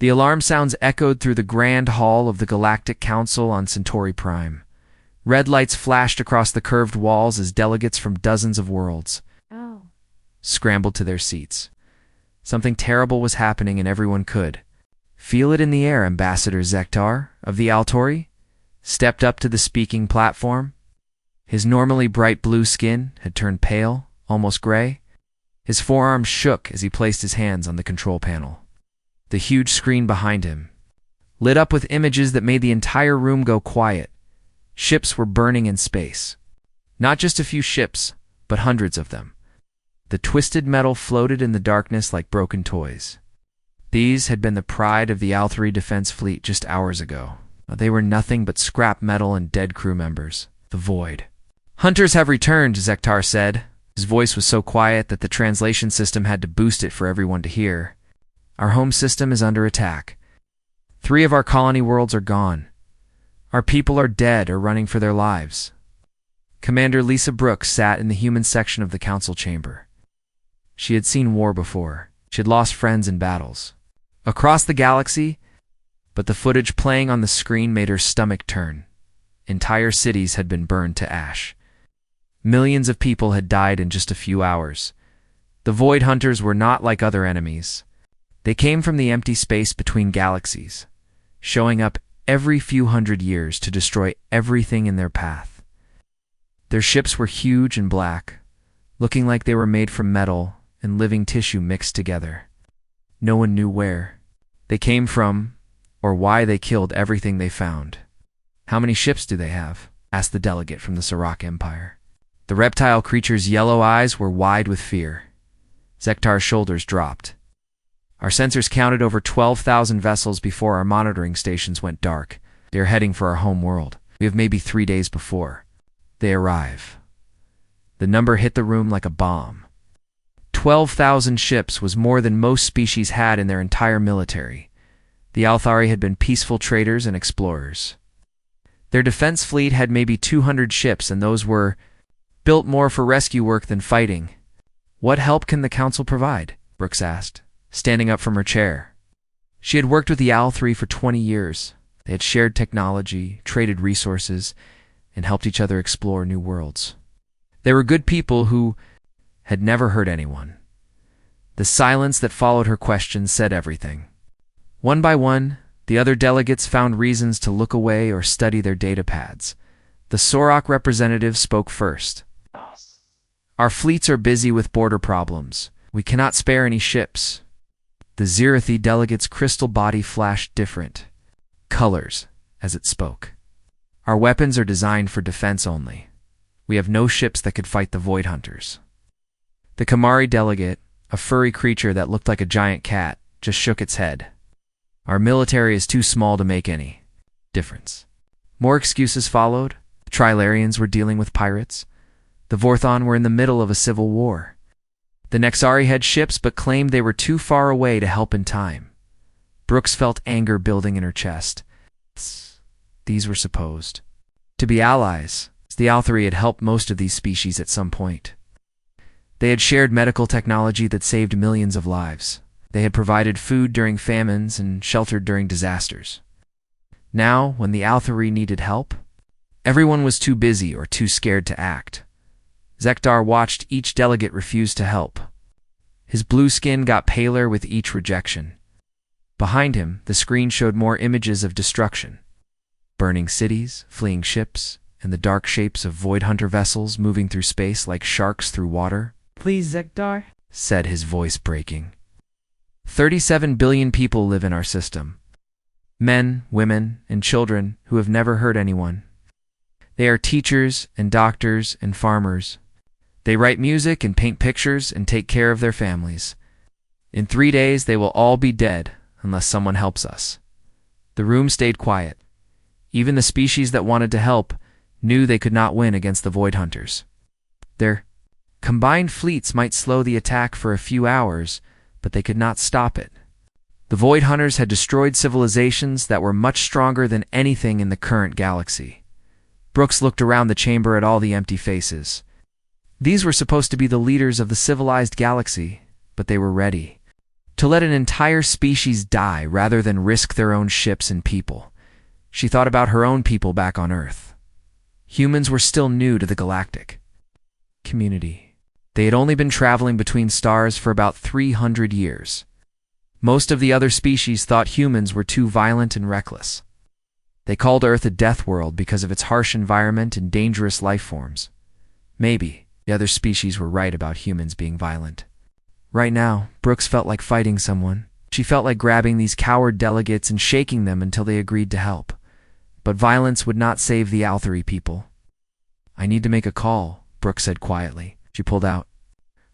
The alarm sounds echoed through the grand hall of the Galactic Council on Centauri Prime. Red lights flashed across the curved walls as delegates from dozens of worlds scrambled to their seats. Something terrible was happening, and everyone could feel it in the air. Ambassador Zektar of the Altori stepped up to the speaking platform. His normally bright blue skin had turned pale, almost gray. His forearms shook as he placed his hands on the control panel. The huge screen behind him lit up with images that made the entire room go quiet. Ships were burning in space. Not just a few ships, but hundreds of them. The twisted metal floated in the darkness like broken toys. These had been the pride of the Althari defense fleet just hours ago. They were nothing but scrap metal and dead crew members. The void. "Hunters have returned," Zektar said. His voice was so quiet that the translation system had to boost it for everyone to hear. "Our home system is under attack. 3 of our colony worlds are gone. Our people are dead or running for their lives." Commander Lisa Brooks sat in the human section of the council chamber. She had seen war before. She had lost friends in battles across the galaxy, but the footage playing on the screen made her stomach turn. Entire cities had been burned to ash. Millions of people had died in just a few hours. The Void Hunters were not like other enemies. They came from the empty space between galaxies, showing up every few hundred years to destroy everything in their path. Their ships were huge and black, looking like they were made from metal and living tissue mixed together. No one knew where they came from or why they killed everything they found. "How many ships do they have?" asked the delegate from the Serac Empire. The reptile creature's yellow eyes were wide with fear. Zektar's shoulders dropped. "Our sensors counted over 12,000 vessels before our monitoring stations went dark. They are heading for our home world. We have maybe 3 days before they arrive." The number hit the room like a bomb. 12,000 ships was more than most species had in their entire military. The Althari had been peaceful traders and explorers. Their defense fleet had maybe 200 ships, and those were built more for rescue work than fighting. "What help can the council provide?" Brooks asked, standing up from her chair. She had worked with the Althari for 20 years. They had shared technology, traded resources, and helped each other explore new worlds. They were good people who had never hurt anyone. The silence that followed her question said everything. One by one, the other delegates found reasons to look away or study their data pads. The Sorok representative spoke first. "Our fleets are busy with border problems. We cannot spare any ships." The Zirathi delegate's crystal body flashed different colors as it spoke. "Our weapons are designed for defense only. We have no ships that could fight the Void Hunters." The Kamari delegate, a furry creature that looked like a giant cat, just shook its head. "Our military is too small to make any difference." More excuses followed. The Trilarians were dealing with pirates. The Vorthon were in the middle of a civil war. The Nexari had ships but claimed they were too far away to help in time. Brooks felt anger building in her chest. These were supposed to be allies. The Althari had helped most of these species at some point. They had shared medical technology that saved millions of lives. They had provided food during famines and sheltered during disasters. Now, when the Althari needed help, everyone was too busy or too scared to act. Zektar watched each delegate refuse to help. His blue skin got paler with each rejection. Behind him, the screen showed more images of destruction. Burning cities, fleeing ships, and the dark shapes of Void Hunter vessels moving through space like sharks through water. "Please, Zektar," said his voice breaking. 37 billion people live in our system. Men, women, and children who have never hurt anyone. They are teachers and doctors and farmers. They write music and paint pictures and take care of their families. In 3 days, they will all be dead unless someone helps us." The room stayed quiet. Even the species that wanted to help knew they could not win against the Void Hunters. Their combined fleets might slow the attack for a few hours, but they could not stop it. The Void Hunters had destroyed civilizations that were much stronger than anything in the current galaxy. Brooks looked around the chamber at all the empty faces. These were supposed to be the leaders of the civilized galaxy, but they were ready To let an entire species die rather than risk their own ships and people. She thought about her own people back on Earth. Humans were still new to the galactic community. They had only been traveling between stars for about 300 years. Most of the other species thought humans were too violent and reckless. They called Earth a death world because of its harsh environment and dangerous life forms. Maybe the other species were right about humans being violent. Right now, Brooks felt like fighting someone. She felt like grabbing these coward delegates and shaking them until they agreed to help. But violence would not save the Althari people. "I need to make a call," Brooks said quietly. She pulled out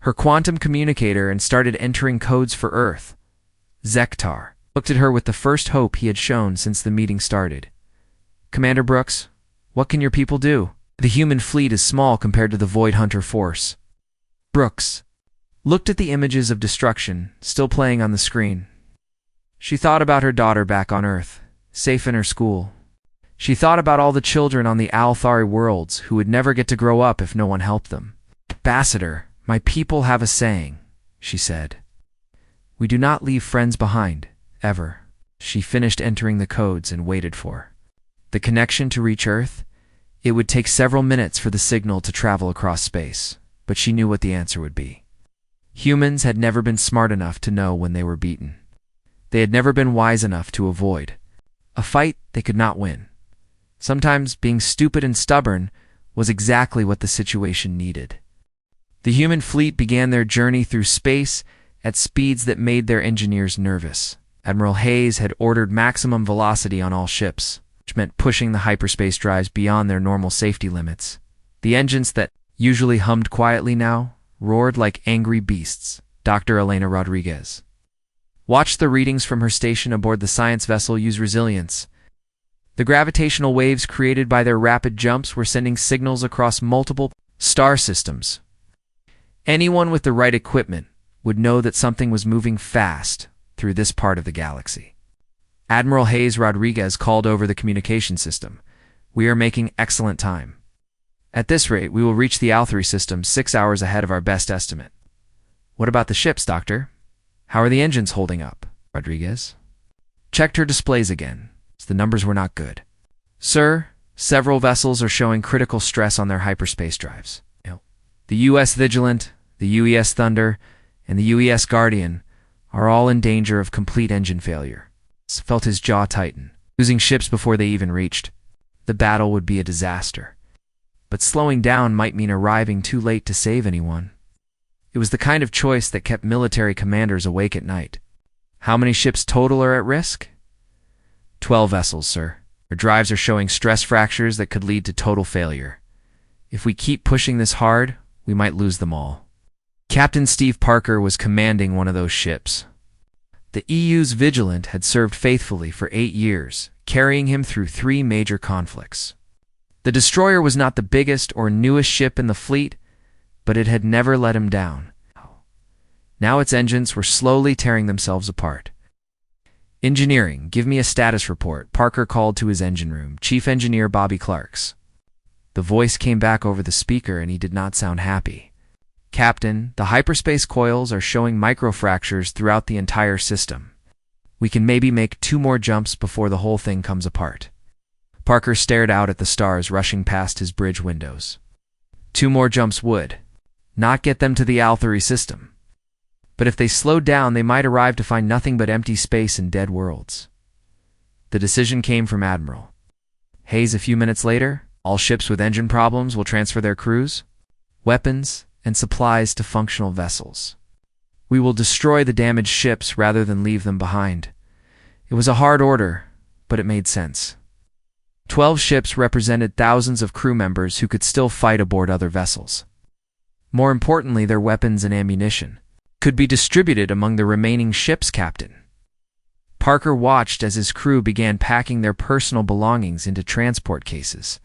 her quantum communicator and started entering codes for Earth. Zektar looked at her with the first hope he had shown since the meeting started. "Commander Brooks, what can your people do? The human fleet is small compared to the Void Hunter force." Brooks looked at the images of destruction still playing on the screen. She thought about her daughter back on Earth, safe in her school. She thought about all the children on the Althari worlds who would never get to grow up if no one helped them. "Ambassador, my people have a saying," she said. "We do not leave friends behind, ever." She finished entering the codes and waited for the connection to reach Earth. It would take several minutes for the signal to travel across space, but she knew what the answer would be. Humans had never been smart enough to know when they were beaten. They had never been wise enough to avoid a fight they could not win. Sometimes being stupid and stubborn was exactly what the situation needed. The human fleet began their journey through space at speeds that made their engineers nervous. Admiral Hayes had ordered maximum velocity on all ships, which meant pushing the hyperspace drives beyond their normal safety limits. The engines that usually hummed quietly now roared like angry beasts. Dr. Elena Rodriguez watched the readings from her station aboard the science vessel use resilience. The gravitational waves created by their rapid jumps were sending signals across multiple star systems. Anyone with the right equipment would know that something was moving fast through this part of the galaxy. Admiral Hayes Rodriguez called over the communication system. "We are making excellent time. At this rate, we will reach the Althari system 6 hours ahead of our best estimate." "What about the ships, Doctor? How are the engines holding up?" Rodriguez checked her displays again. The numbers were not good. "Sir, several vessels are showing critical stress on their hyperspace drives. The U.S. Vigilant, the UES Thunder, and the UES Guardian are all in danger of complete engine failure." Felt his jaw tighten. Losing ships before they even reached the battle would be a disaster. But slowing down might mean arriving too late to save anyone. It was the kind of choice that kept military commanders awake at night. "How many ships total are at risk?" 12 vessels, sir. Our drives are showing stress fractures that could lead to total failure. If we keep pushing this hard, we might lose them all." Captain Steve Parker was commanding one of those ships. The EU's Vigilant had served faithfully for 8 years, carrying him through 3 major conflicts. The destroyer was not the biggest or newest ship in the fleet, but it had never let him down. Now its engines were slowly tearing themselves apart. "Engineering, give me a status report," Parker called to his engine room. "Chief Engineer Bobby Clarks." The voice came back over the speaker and he did not sound happy. "Captain, the hyperspace coils are showing microfractures throughout the entire system. We can maybe make 2 more jumps before the whole thing comes apart." Parker stared out at the stars rushing past his bridge windows. 2 more jumps would not get them to the Althari system. But if they slowed down, they might arrive to find nothing but empty space and dead worlds. The decision came from Admiral Hayes a few minutes later. "All ships with engine problems will transfer their crews, weapons, and supplies to functional vessels. We will destroy the damaged ships rather than leave them behind." It was a hard order, but it made sense. 12 ships represented thousands of crew members who could still fight aboard other vessels. More importantly, their weapons and ammunition could be distributed among the remaining ships, Captain. Parker watched as his crew began packing their personal belongings into transport cases.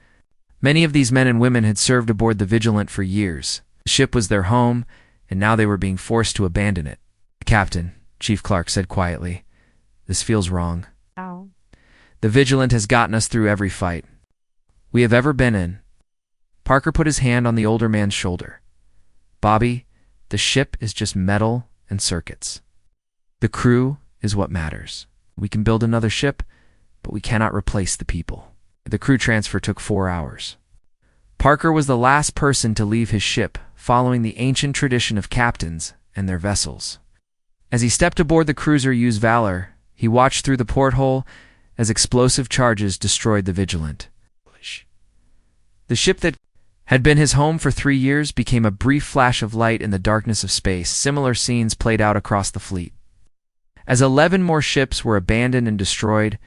Many of these men and women had served aboard the Vigilant for years. The ship was their home, and now they were being forced to abandon it. "Captain," Chief Clark said quietly, "this feels wrong. Oh. The Vigilant has gotten us through every fight we have ever been in." Parker put his hand on the older man's shoulder. "Bobby, the ship is just metal and circuits. The crew is what matters. We can build another ship, but we cannot replace the people. The crew transfer took 4 hours. Parker was the last person to leave his ship, following the ancient tradition of captains and their vessels. As he stepped aboard the cruiser Use Valor, he watched through the porthole as explosive charges destroyed the Vigilant. The ship that had been his home for 3 years became a brief flash of light in the darkness of space. Similar scenes played out across the fleet. As 11 more ships were abandoned and destroyed,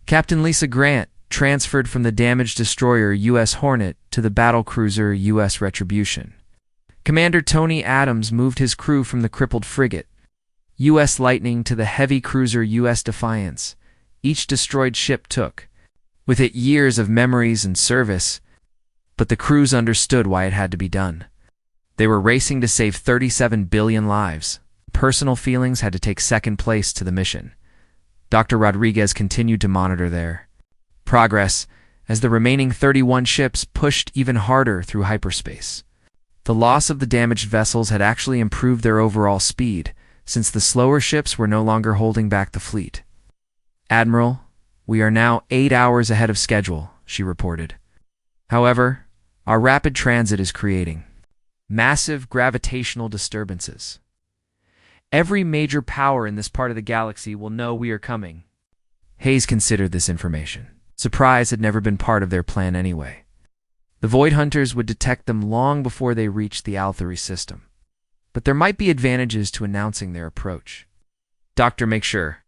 Captain Lisa Grant transferred from the damaged destroyer U.S. Hornet to the battlecruiser U.S. Retribution. Commander Tony Adams moved his crew from the crippled frigate U.S. Lightning to the heavy cruiser U.S. Defiance. Each destroyed ship took with it years of memories and service, but the crews understood why it had to be done. They were racing to save 37 billion lives. Personal feelings had to take second place to the mission. Dr. Rodriguez continued to monitor their progress as the remaining 31 ships pushed even harder through hyperspace. The loss of the damaged vessels had actually improved their overall speed, since the slower ships were no longer holding back the fleet. "Admiral, we are now 8 hours ahead of schedule," she reported. "However, our rapid transit is creating massive gravitational disturbances. Every major power in this part of the galaxy will know we are coming." Hayes considered this information. Surprise had never been part of their plan anyway. The Void Hunters would detect them long before they reached the Althary system. But there might be advantages to announcing their approach. "Doctor, make sure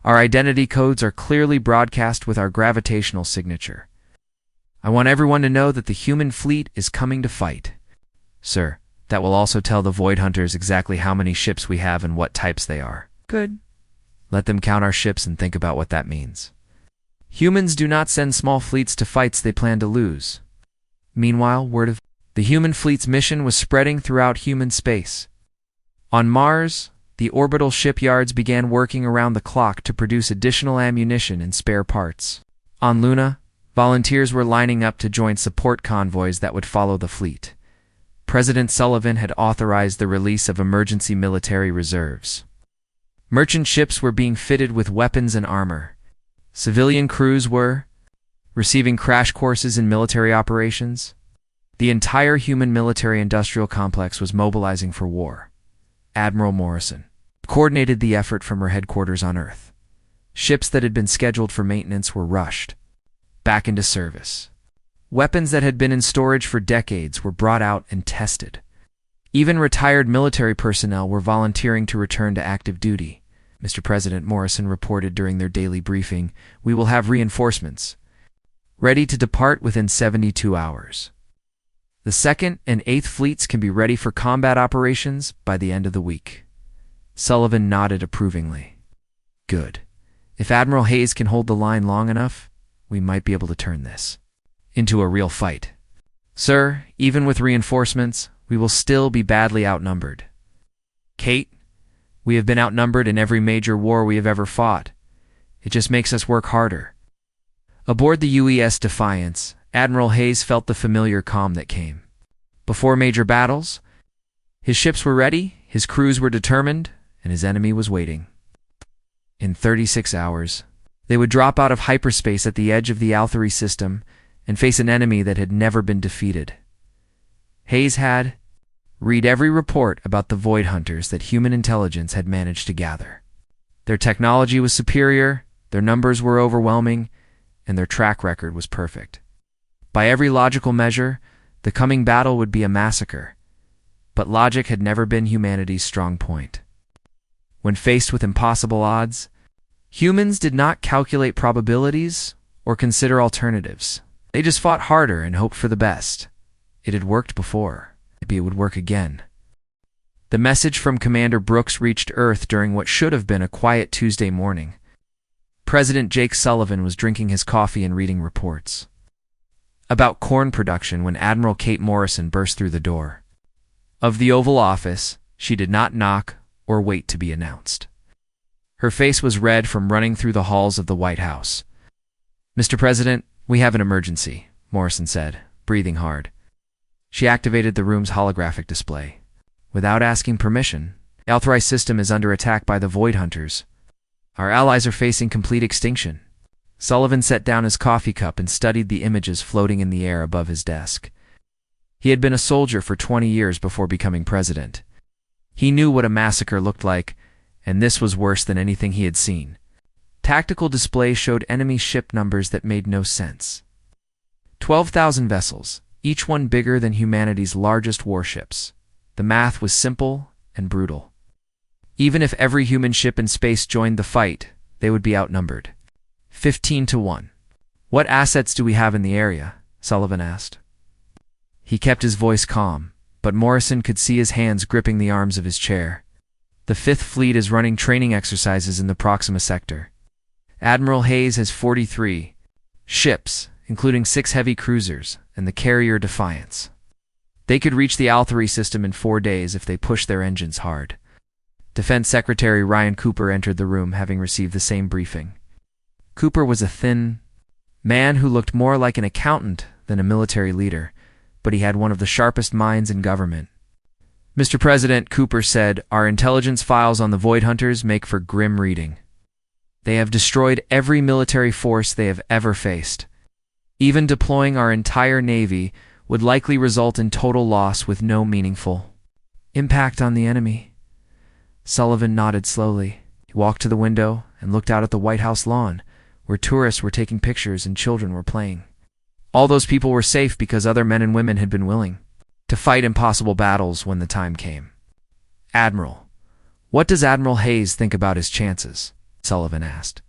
our identity codes are clearly broadcast with our gravitational signature. I want everyone to know that the human fleet is coming to fight." "Sir, that will also tell the Void Hunters exactly how many ships we have and what types they are." "Good. Let them count our ships and think about what that means. Humans do not send small fleets to fights they plan to lose." Meanwhile, word of the human fleet's mission was spreading throughout human space. On Mars, the orbital shipyards began working around the clock to produce additional ammunition and spare parts. On Luna, volunteers were lining up to join support convoys that would follow the fleet. President Sullivan had authorized the release of emergency military reserves. Merchant ships were being fitted with weapons and armor. Civilian crews were receiving crash courses in military operations. The entire human military-industrial complex was mobilizing for war. Admiral Morrison coordinated the effort from her headquarters on Earth. Ships that had been scheduled for maintenance were rushed back into service. Weapons that had been in storage for decades were brought out and tested. Even retired military personnel were volunteering to return to active duty. Mr. President, Morrison reported during their daily briefing, "We will have reinforcements ready to depart within 72 hours. The 2nd and 8th fleets can be ready for combat operations by the end of the week." Sullivan nodded approvingly. "Good. If Admiral Hayes can hold the line long enough, we might be able to turn this into a real fight." "Sir, even with reinforcements, we will still be badly outnumbered." "Kate, we have been outnumbered in every major war we have ever fought. It just makes us work harder." Aboard the UES Defiance, Admiral Hayes felt the familiar calm that came. Before major battles, his ships were ready, his crews were determined, and his enemy was waiting. In 36 hours, they would drop out of hyperspace at the edge of the Althary system and face an enemy that had never been defeated. Hayes had read every report about the Void Hunters that human intelligence had managed to gather. Their technology was superior, their numbers were overwhelming, and their track record was perfect. By every logical measure, the coming battle would be a massacre. But logic had never been humanity's strong point. When faced with impossible odds, humans did not calculate probabilities or consider alternatives. They just fought harder and hoped for the best. It had worked before. Maybe it would work again. The message from Commander Brooks reached Earth during what should have been a quiet Tuesday morning. President Jake Sullivan was drinking his coffee and reading reports about corn production when Admiral Kate Morrison burst through the door of the Oval Office. She did not knock or wait to be announced. Her face was red from running through the halls of the White House. "Mr. President, we have an emergency," Morrison said, breathing hard. She activated the room's holographic display. Without asking permission, The HFY system is under attack by the Void Hunters. Our allies are facing complete extinction. Sullivan set down his coffee cup and studied the images floating in the air above his desk. He had been a soldier for 20 years before becoming president. He knew what a massacre looked like, and this was worse than anything he had seen. Tactical displays showed enemy ship numbers that made no sense. 12,000 vessels, each one bigger than humanity's largest warships. The math was simple and brutal. Even if every human ship in space joined the fight, they would be outnumbered. 15 to 1. What assets do we have in the area? Sullivan asked. He kept his voice calm, but Morrison could see his hands gripping the arms of his chair. The Fifth Fleet is running training exercises in the Proxima sector. Admiral Hayes has 43 ships, including 6 heavy cruisers and the carrier Defiance. They could reach the HFY system in 4 days if they pushed their engines hard. Defense Secretary Ryan Cooper entered the room, having received the same briefing. Cooper was a thin man who looked more like an accountant than a military leader, but he had one of the sharpest minds in government. Mr. President, Cooper said, our intelligence files on the Void Hunters make for grim reading. They have destroyed every military force they have ever faced. Even deploying our entire Navy would likely result in total loss with no meaningful impact on the enemy. Sullivan nodded slowly. He walked to the window and looked out at the White House lawn, where tourists were taking pictures and children were playing. All those people were safe because other men and women had been willing to fight impossible battles when the time came. Admiral, what does Admiral Hayes think about his chances? Sullivan asked.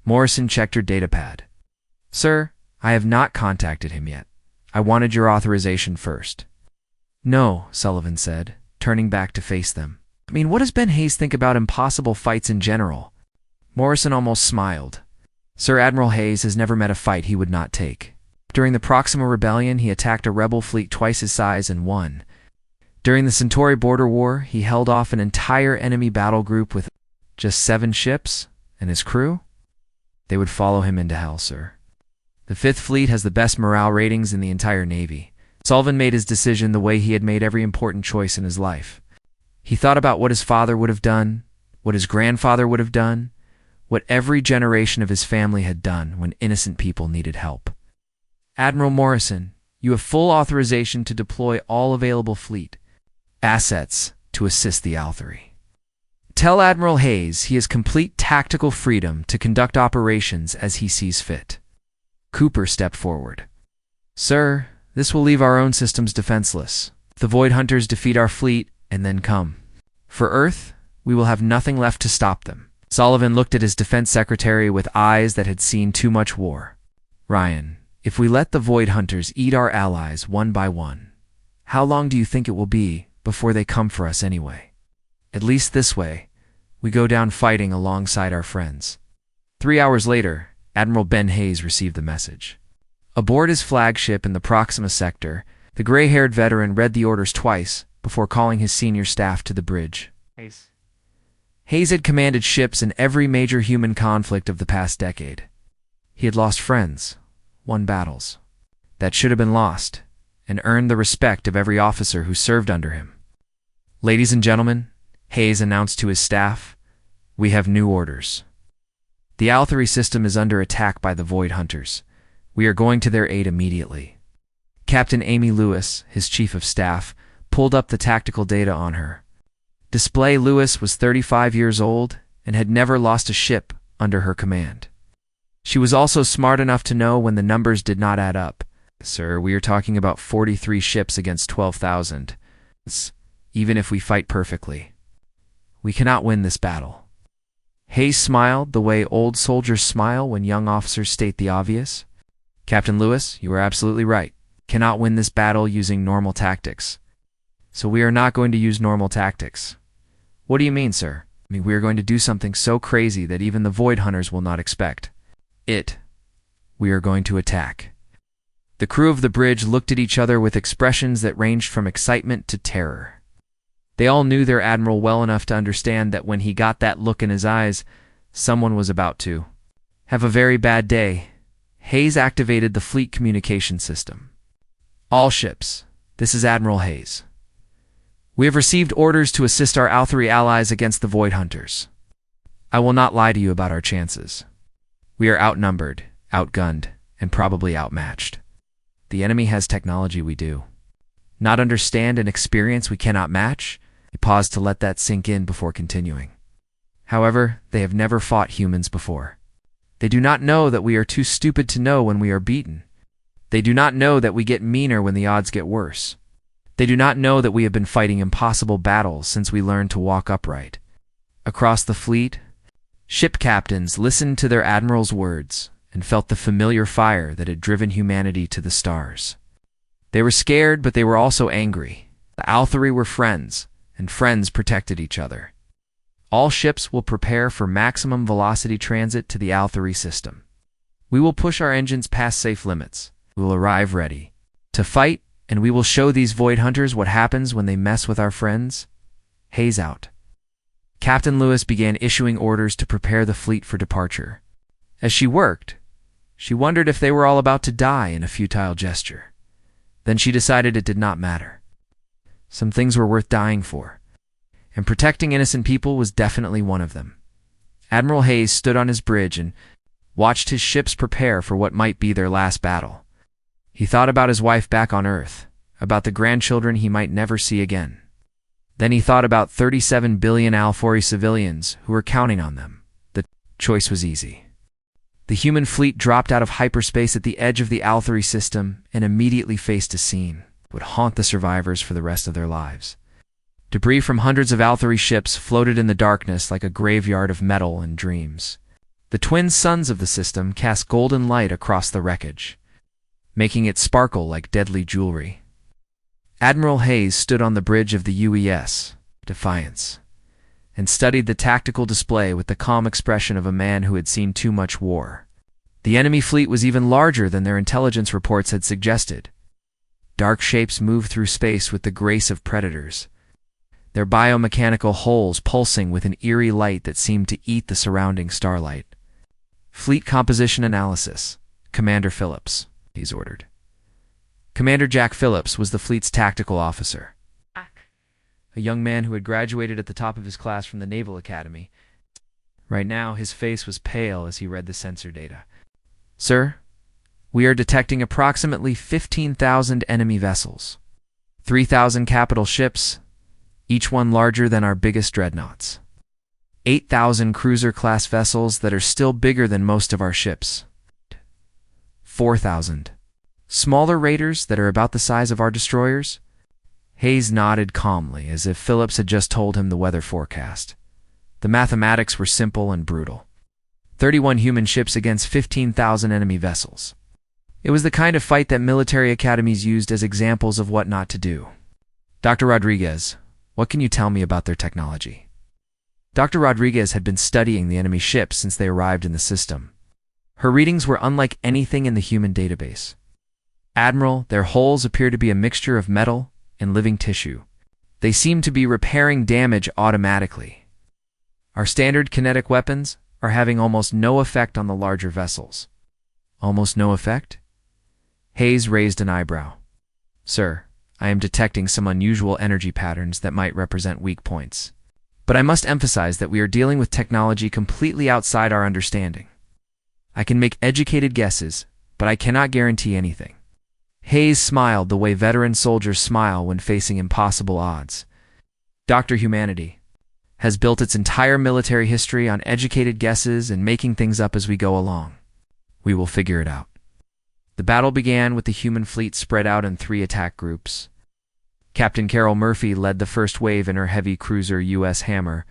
Morrison checked her datapad. Sir, I have not contacted him yet. I wanted your authorization first. No, Sullivan said, turning back to face them. I mean, what does Ben Hayes think about impossible fights in general? Morrison almost smiled. Sir Admiral Hayes has never met a fight he would not take. During the Proxima Rebellion, he attacked a rebel fleet twice his size and won. During the Centauri border war, he held off an entire enemy battle group with just 7 ships and his crew. They would follow him into hell, sir. The Fifth Fleet has the best morale ratings in the entire Navy. Sullivan made his decision the way he had made every important choice in his life. He thought about what his father would have done, what his grandfather would have done, what every generation of his family had done when innocent people needed help. Admiral Morrison, you have full authorization to deploy all available fleet assets to assist the HFY. Tell Admiral Hayes he has complete tactical freedom to conduct operations as he sees fit. Cooper stepped forward. Sir, this will leave our own systems defenseless. The Void Hunters defeat our fleet and then come. For Earth, we will have nothing left to stop them. Sullivan looked at his defense secretary with eyes that had seen too much war. Ryan, if we let the Void Hunters eat our allies one by one, how long do you think it will be before they come for us anyway? At least this way, we go down fighting alongside our friends. 3 hours later, Admiral Ben Hayes received the message. Aboard his flagship in the Proxima sector, the gray-haired veteran read the orders twice before calling his senior staff to the bridge. Hayes had commanded ships in every major human conflict of the past decade. He had lost friends, won battles that should have been lost, and earned the respect of every officer who served under him. Ladies and gentlemen, Hayes announced to his staff, we have new orders. The HFY system is under attack by the Void Hunters. We are going to their aid immediately. Captain Amy Lewis, his chief of staff, pulled up the tactical data on her. Display Lewis was 35 years old and had never lost a ship under her command. She was also smart enough to know when the numbers did not add up. Sir, we are talking about 43 ships against 12,000. Even if we fight perfectly, we cannot win this battle. Hayes smiled the way old soldiers smile when young officers state the obvious. Captain Lewis, you are absolutely right. Cannot win this battle using normal tactics. So we are not going to use normal tactics. What do you mean, sir? I mean, we are going to do something so crazy that even the Void Hunters will not expect it. We are going to attack. The crew of the bridge looked at each other with expressions that ranged from excitement to terror. They all knew their admiral well enough to understand that when he got that look in his eyes, someone was about to have a very bad day. Hayes activated the fleet communication system. All ships, this is Admiral Hayes. We have received orders to assist our Althari allies against the Void Hunters. I will not lie to you about our chances. We are outnumbered, outgunned, and probably outmatched. The enemy has technology we do not understand and experience we cannot match. He paused to let that sink in before continuing. However, they have never fought humans before. They do not know that we are too stupid to know when we are beaten. They do not know that we get meaner when the odds get worse. They do not know that we have been fighting impossible battles since we learned to walk upright. Across the fleet, ship captains listened to their admiral's words and felt the familiar fire that had driven humanity to the stars. They were scared, but they were also angry. The Althari were friends, and friends protected each other. All ships will prepare for maximum velocity transit to the Althari system. We will push our engines past safe limits. We will arrive ready to fight, and we will show these Void Hunters what happens when they mess with our friends. Haze out. Captain Lewis began issuing orders to prepare the fleet for departure. As she worked, she wondered if they were all about to die in a futile gesture. Then she decided it did not matter. Some things were worth dying for, and protecting innocent people was definitely one of them. Admiral Hayes stood on his bridge and watched his ships prepare for what might be their last battle. He thought about his wife back on Earth, about the grandchildren he might never see again. Then he thought about 37 billion Althari civilians who were counting on them. The choice was easy. The human fleet dropped out of hyperspace at the edge of the Althari system and immediately faced a scene that would haunt the survivors for the rest of their lives. Debris from hundreds of Althari ships floated in the darkness like a graveyard of metal and dreams. The twin suns of the system cast golden light across the wreckage, making it sparkle like deadly jewelry. Admiral Hayes stood on the bridge of the UES, Defiance, and studied the tactical display with the calm expression of a man who had seen too much war. The enemy fleet was even larger than their intelligence reports had suggested. Dark shapes moved through space with the grace of predators, their biomechanical hulls pulsing with an eerie light that seemed to eat the surrounding starlight. Fleet composition analysis. Commander Phillips, he's ordered. Commander Jack Phillips was the fleet's tactical officer, a young man who had graduated at the top of his class from the Naval Academy. Right now, his face was pale as he read the sensor data. Sir, we are detecting approximately 15,000 enemy vessels, 3,000 capital ships, each one larger than our biggest dreadnoughts, 8,000 cruiser-class vessels that are still bigger than most of our ships, 4,000 smaller raiders that are about the size of our destroyers. Hayes nodded calmly, as if Phillips had just told him the weather forecast. The mathematics were simple and brutal. 31 human ships against 15,000 enemy vessels. It was the kind of fight that military academies used as examples of what not to do. Dr. Rodriguez, what can you tell me about their technology? Dr. Rodriguez had been studying the enemy ships since they arrived in the system. Her readings were unlike anything in the human database. Admiral, their hulls appear to be a mixture of metal and living tissue. They seem to be repairing damage automatically. Our standard kinetic weapons are having almost no effect on the larger vessels. Almost no effect? Hayes raised an eyebrow. Sir, I am detecting some unusual energy patterns that might represent weak points. But I must emphasize that we are dealing with technology completely outside our understanding. I can make educated guesses, but I cannot guarantee anything. Hayes smiled the way veteran soldiers smile when facing impossible odds. Dr. Humanity has built its entire military history on educated guesses and making things up as we go along. We will figure it out. The battle began with the human fleet spread out in 3 attack groups. Captain Carol Murphy led the first wave in her heavy cruiser U.S. Hammer,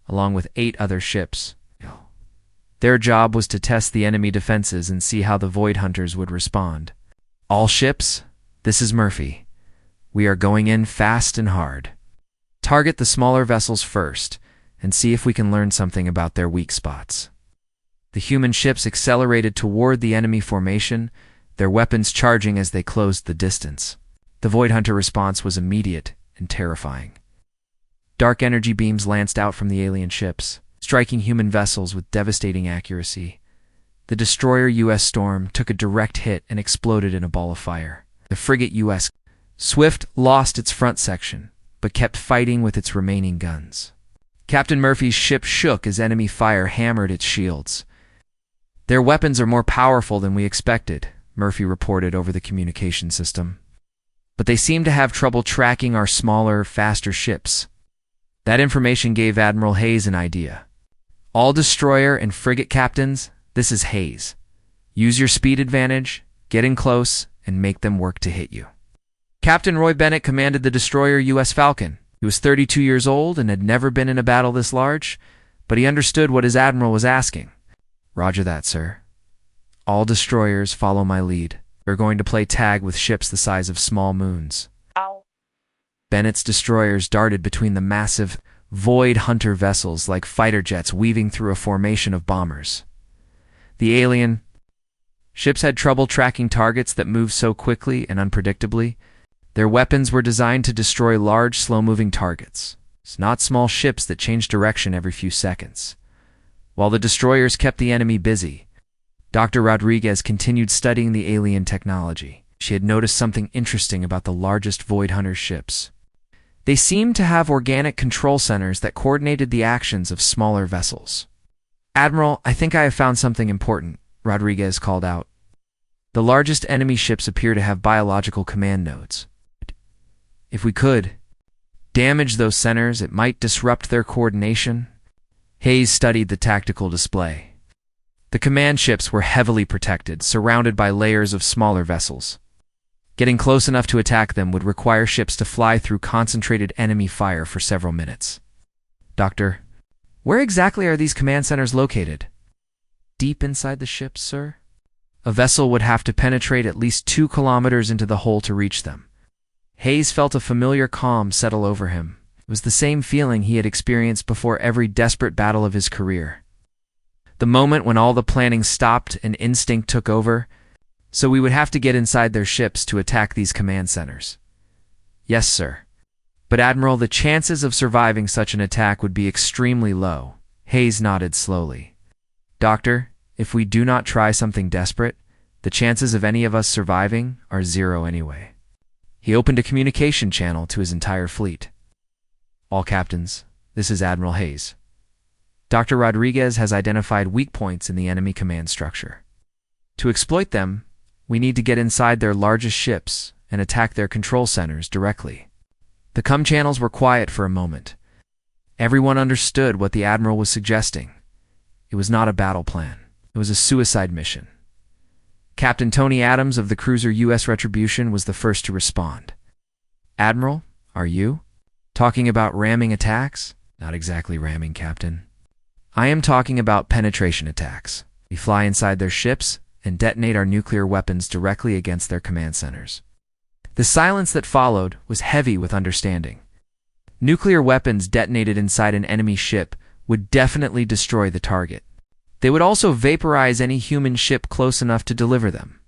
along with 8 other ships. Their job was to test the enemy defenses and see how the Void Hunters would respond. All ships, this is Murphy. We are going in fast and hard. Target the smaller vessels first, and see if we can learn something about their weak spots. The human ships accelerated toward the enemy formation, their weapons charging as they closed the distance. The Void Hunter response was immediate and terrifying. Dark energy beams lanced out from the alien ships, striking human vessels with devastating accuracy. The destroyer U.S. Storm took a direct hit and exploded in a ball of fire. The frigate U.S. Swift lost its front section, but kept fighting with its remaining guns. Captain Murphy's ship shook as enemy fire hammered its shields. "Their weapons are more powerful than we expected," Murphy reported over the communication system. "But they seem to have trouble tracking our smaller, faster ships." That information gave Admiral Hayes an idea. "All destroyer and frigate captains, this is Hayes. Use your speed advantage, get in close, and make them work to hit you." Captain Roy Bennett commanded the destroyer U.S. Falcon. He was 32 years old and had never been in a battle this large, but he understood what his admiral was asking. "Roger that, sir. All destroyers follow my lead. We're going to play tag with ships the size of small moons." Ow. Bennett's destroyers darted between the massive Void Hunter vessels like fighter jets weaving through a formation of bombers. The alien ships had trouble tracking targets that moved so quickly and unpredictably. Their weapons were designed to destroy large, slow-moving targets. It's not small ships that change direction every few seconds. While the destroyers kept the enemy busy, Dr. Rodriguez continued studying the alien technology. She had noticed something interesting about the largest Void Hunter ships. They seemed to have organic control centers that coordinated the actions of smaller vessels. "Admiral, I think I have found something important," Rodriguez called out. "The largest enemy ships appear to have biological command nodes. If we could damage those centers, it might disrupt their coordination." Hayes studied the tactical display. The command ships were heavily protected, surrounded by layers of smaller vessels. Getting close enough to attack them would require ships to fly through concentrated enemy fire for several minutes. "Doctor, where exactly are these command centers located?" "Deep inside the ships, sir. A vessel would have to penetrate at least 2 kilometers into the hull to reach them." Hayes felt a familiar calm settle over him. It was the same feeling he had experienced before every desperate battle of his career. The moment when all the planning stopped and instinct took over. "So we would have to get inside their ships to attack these command centers." "Yes, sir. But Admiral, the chances of surviving such an attack would be extremely low." Hayes nodded slowly. "Doctor, if we do not try something desperate, the chances of any of us surviving are 0 anyway." He opened a communication channel to his entire fleet. "All captains, this is Admiral Hayes. Dr. Rodriguez has identified weak points in the enemy command structure. To exploit them, we need to get inside their largest ships and attack their control centers directly." The comm channels were quiet for a moment. Everyone understood what the Admiral was suggesting. It was not a battle plan. It was a suicide mission. Captain Tony Adams of the cruiser U.S. Retribution was the first to respond. "Admiral, are you talking about ramming attacks?" "Not exactly ramming, Captain. I am talking about penetration attacks. We fly inside their ships and detonate our nuclear weapons directly against their command centers." The silence that followed was heavy with understanding. Nuclear weapons detonated inside an enemy ship would definitely destroy the target. They would also vaporize any human ship close enough to deliver them.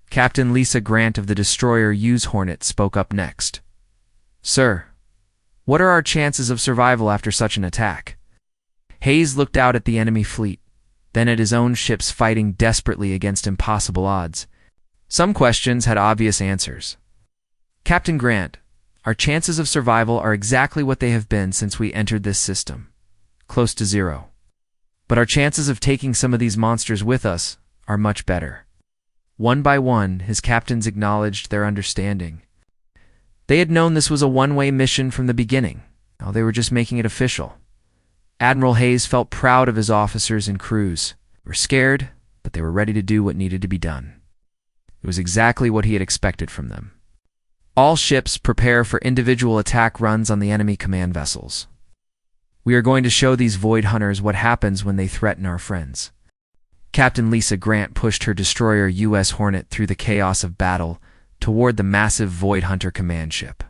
Captain Lisa Grant of the destroyer U.S. Hornet spoke up next. "Sir, what are our chances of survival after such an attack?" Hayes looked out at the enemy fleet, then at his own ships fighting desperately against impossible odds. Some questions had obvious answers. "Captain Grant, our chances of survival are exactly what they have been since we entered this system. Close to 0. But our chances of taking some of these monsters with us are much better." One by one, his captains acknowledged their understanding. They had known this was a one-way mission from the beginning. Now they were just making it official. Admiral Hayes felt proud of his officers and crews. They were scared, but they were ready to do what needed to be done. It was exactly what he had expected from them. "All ships prepare for individual attack runs on the enemy command vessels. We are going to show these Void Hunters what happens when they threaten our friends." Captain Lisa Grant pushed her destroyer U.S. Hornet through the chaos of battle toward the massive Void Hunter command ship.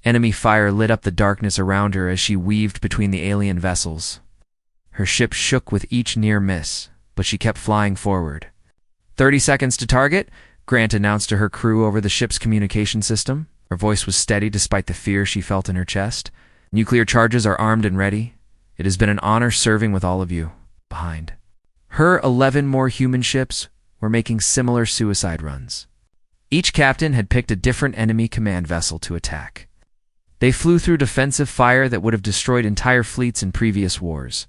Enemy fire lit up the darkness around her as she weaved between the alien vessels. Her ship shook with each near miss, but she kept flying forward. 30 seconds to target," Grant announced to her crew over the ship's communication system. Her voice was steady despite the fear she felt in her chest. "Nuclear charges are armed and ready. It has been an honor serving with all of you." Behind her, 11 more human ships were making similar suicide runs. Each captain had picked a different enemy command vessel to attack. They flew through defensive fire that would have destroyed entire fleets in previous wars.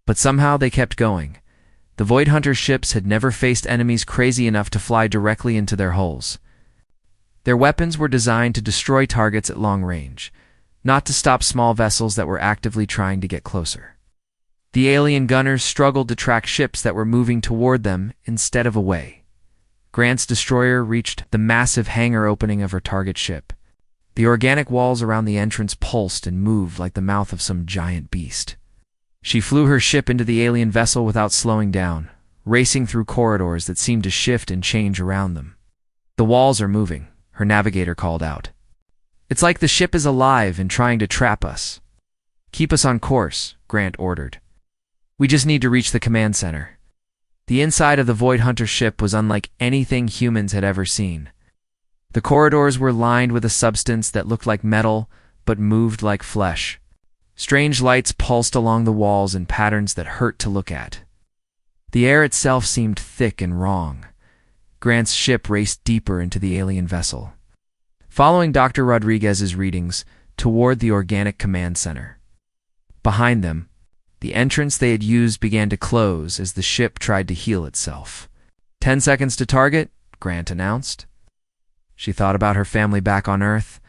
But somehow they kept going. The Void Hunter ships had never faced enemies crazy enough to fly directly into their hulls. Their weapons were designed to destroy targets at long range, not to stop small vessels that were actively trying to get closer. The alien gunners struggled to track ships that were moving toward them instead of away. Grant's destroyer reached the massive hangar opening of her target ship. The organic walls around the entrance pulsed and moved like the mouth of some giant beast. She flew her ship into the alien vessel without slowing down, racing through corridors that seemed to shift and change around them. "The walls are moving," her navigator called out. "It's like the ship is alive and trying to trap us." "Keep us on course," Grant ordered. "We just need to reach the command center." The inside of the Void Hunter ship was unlike anything humans had ever seen. The corridors were lined with a substance that looked like metal, but moved like flesh. Strange lights pulsed along the walls in patterns that hurt to look at. The air itself seemed thick and wrong. Grant's ship raced deeper into the alien vessel, following Dr. Rodriguez's readings toward the organic command center. Behind them, the entrance they had used began to close as the ship tried to heal itself. 10 seconds to target," Grant announced. She thought about her family back on Earth,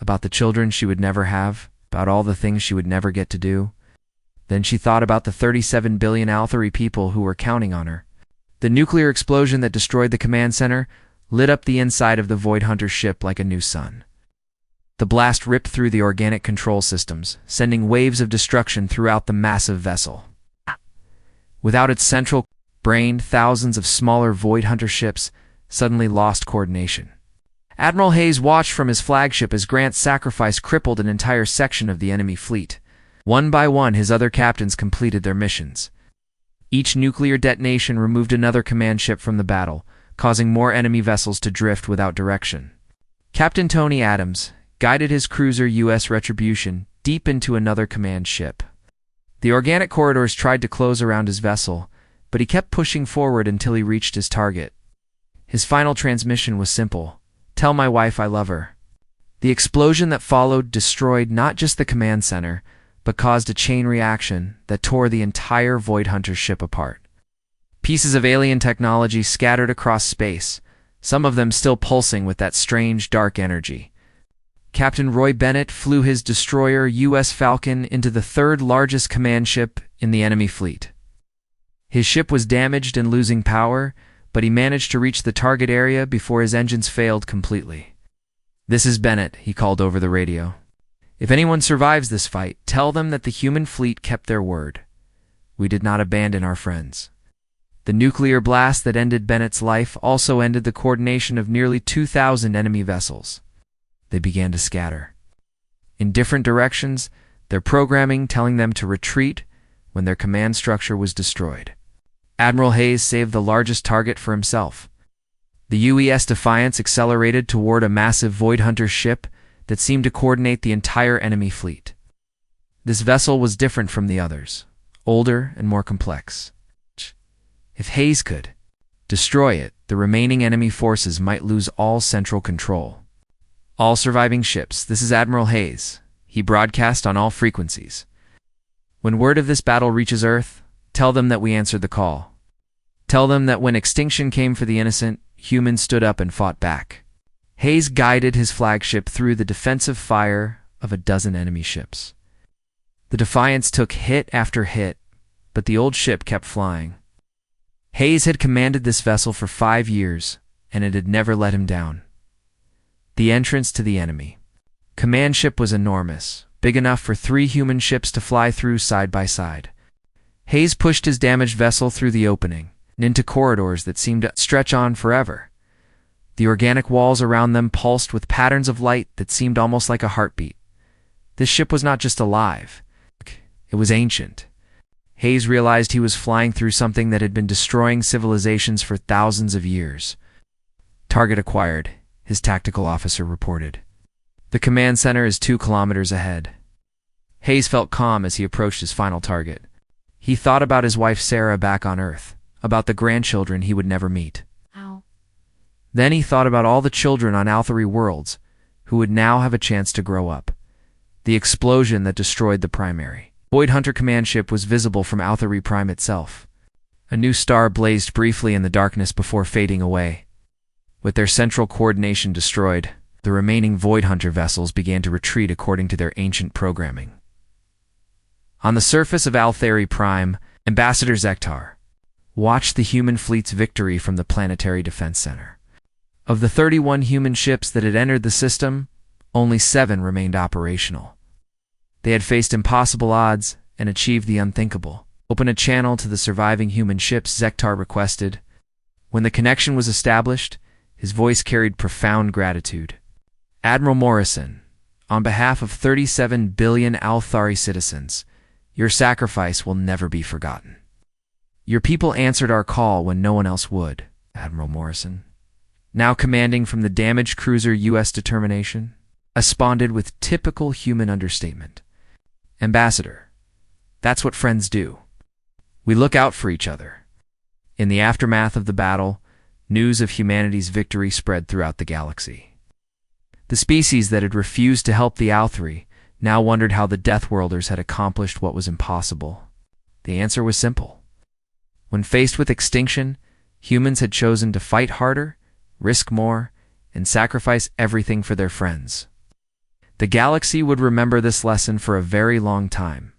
about the children she would never have, about all the things she would never get to do. Then she thought about the 37 billion Althari people who were counting on her. The nuclear explosion that destroyed the command center lit up the inside of the Void Hunter ship like a new sun. The blast ripped through the organic control systems, sending waves of destruction throughout the massive vessel. Without its central brain, thousands of smaller Void Hunter ships suddenly lost coordination. Admiral Hayes watched from his flagship as Grant's sacrifice crippled an entire section of the enemy fleet. One by one, his other captains completed their missions. Each nuclear detonation removed another command ship from the battle, causing more enemy vessels to drift without direction. Captain Tony Adams guided his cruiser U.S. Retribution deep into another command ship. The organic corridors tried to close around his vessel, but he kept pushing forward until he reached his target. His final transmission was simple: "Tell my wife I love her." The explosion that followed destroyed not just the command center, but caused a chain reaction that tore the entire Void Hunter ship apart. Pieces of alien technology scattered across space, some of them still pulsing with that strange dark energy. Captain Roy Bennett flew his destroyer U.S. Falcon into the third largest command ship in the enemy fleet. His ship was damaged and losing power, but he managed to reach the target area before his engines failed completely. "This is Bennett," he called over the radio. "If anyone survives this fight, tell them that the human fleet kept their word. We did not abandon our friends." The nuclear blast that ended Bennett's life also ended the coordination of nearly 2,000 enemy vessels. They began to scatter in different directions, their programming telling them to retreat when their command structure was destroyed. Admiral Hayes saved the largest target for himself. The UES Defiance accelerated toward a massive Void Hunter ship that seemed to coordinate the entire enemy fleet. This vessel was different from the others, older and more complex. If Hayes could destroy it, the remaining enemy forces might lose all central control. "All surviving ships, this is Admiral Hayes," he broadcast on all frequencies. "When word of this battle reaches Earth, tell them that we answered the call. Tell them that when extinction came for the innocent, humans stood up and fought back." Hayes guided his flagship through the defensive fire of a dozen enemy ships. The Defiance took hit after hit, but the old ship kept flying. Hayes had commanded this vessel for 5 years, and it had never let him down. The entrance to the enemy command ship was enormous, big enough for 3 human ships to fly through side by side. Hayes pushed his damaged vessel through the opening and into corridors that seemed to stretch on forever. The organic walls around them pulsed with patterns of light that seemed almost like a heartbeat. This ship was not just alive, it was ancient. Hayes realized he was flying through something that had been destroying civilizations for thousands of years. "Target acquired," his tactical officer reported. "The command center is 2 kilometers ahead." Hayes felt calm as he approached his final target. He thought about his wife Sarah back on Earth, about the grandchildren he would never meet. Then he thought about all the children on Althari worlds who would now have a chance to grow up. the explosion that destroyed the primary Void Hunter command ship was visible from Althari Prime itself. A new star blazed briefly in the darkness before fading away. With their central coordination destroyed, the remaining Void Hunter vessels began to retreat according to their ancient programming. On the surface of Althari Prime, Ambassador Zektar watched the human fleet's victory from the Planetary Defense Center. Of the 31 human ships that had entered the system, only 7 remained operational. They had faced impossible odds and achieved the unthinkable. Open a channel to the surviving human ships, Zektar requested. When the connection was established, his voice carried profound gratitude. Admiral Morrison, on behalf of 37 billion Althari citizens, your sacrifice will never be forgotten. Your people answered our call when no one else would, Admiral Morrison. Now commanding from the damaged cruiser U.S. Determination, responded with typical human understatement. Ambassador, that's what friends do. We look out for each other. In the aftermath of the battle, news of humanity's victory spread throughout the galaxy. The species that had refused to help the Althari now wondered how the Deathworlders had accomplished what was impossible. The answer was simple. When faced with extinction, humans had chosen to fight harder, risk more, and sacrifice everything for their friends. The galaxy would remember this lesson for a very long time.